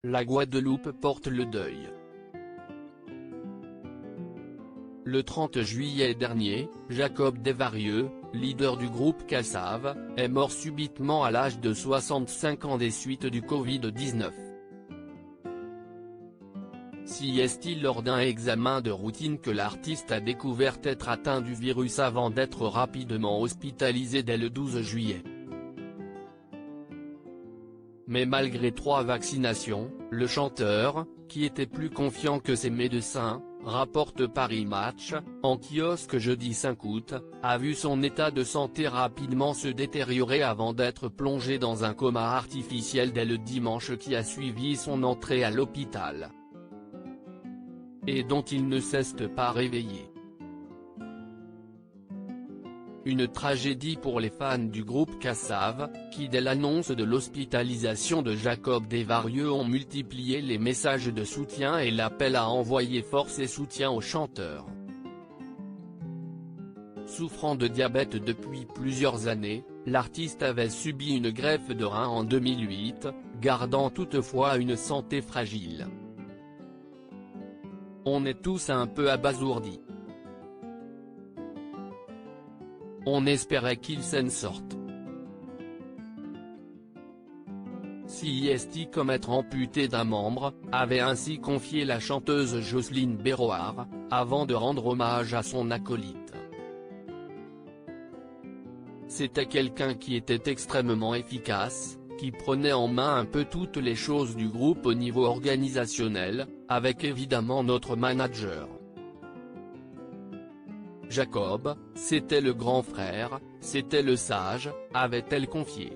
La Guadeloupe porte le deuil. Le 30 juillet dernier, Jacob Desvarieux, leader du groupe Kassav, est mort subitement à l'âge de 65 ans des suites du Covid-19. Si est-il lors d'un examen de routine que l'artiste a découvert être atteint du virus avant d'être rapidement hospitalisé dès le 12 juillet. Mais malgré 3 vaccinations, le chanteur, qui était plus confiant que ses médecins, rapporte Paris Match, en kiosque jeudi 5 août, a vu son état de santé rapidement se détériorer avant d'être plongé dans un coma artificiel dès le dimanche qui a suivi son entrée à l'hôpital. Et dont il ne s'est pas réveillé. Une tragédie pour les fans du groupe Kassav, qui dès l'annonce de l'hospitalisation de Jacob Desvarieux ont multiplié les messages de soutien et l'appel à envoyer force et soutien au chanteur. Souffrant de diabète depuis plusieurs années, l'artiste avait subi une greffe de rein en 2008, gardant toutefois une santé fragile. On est tous un peu abasourdis. On espérait qu'il s'en sorte. Si est comme être amputé d'un membre, avait ainsi confié la chanteuse Jocelyne Béroard, avant de rendre hommage à son acolyte. C'était quelqu'un qui était extrêmement efficace, qui prenait en main un peu toutes les choses du groupe au niveau organisationnel, avec évidemment notre manager. Jacob, c'était le grand frère, c'était le sage, avait-elle confié.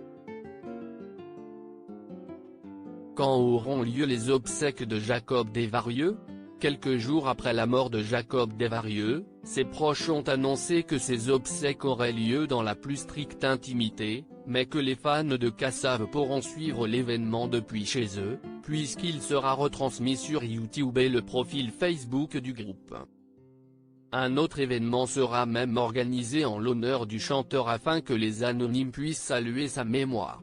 Quand auront lieu les obsèques de Jacob Desvarieux? Quelques jours après la mort de Jacob Desvarieux, ses proches ont annoncé que ces obsèques auraient lieu dans la plus stricte intimité, mais que les fans de Kassav pourront suivre l'événement depuis chez eux, puisqu'il sera retransmis sur YouTube et le profil Facebook du groupe. Un autre événement sera même organisé en l'honneur du chanteur afin que les anonymes puissent saluer sa mémoire.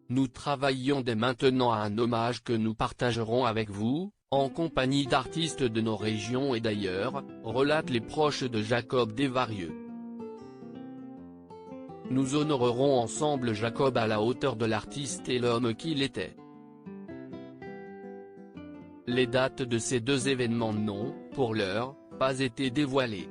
Nous travaillons dès maintenant à un hommage que nous partagerons avec vous, en compagnie d'artistes de nos régions et d'ailleurs, relatent les proches de Jacob Desvarieux. Nous honorerons ensemble Jacob à la hauteur de l'artiste et l'homme qu'il était. Les dates de ces 2 événements n'ont, pour l'heure, pas été dévoilées.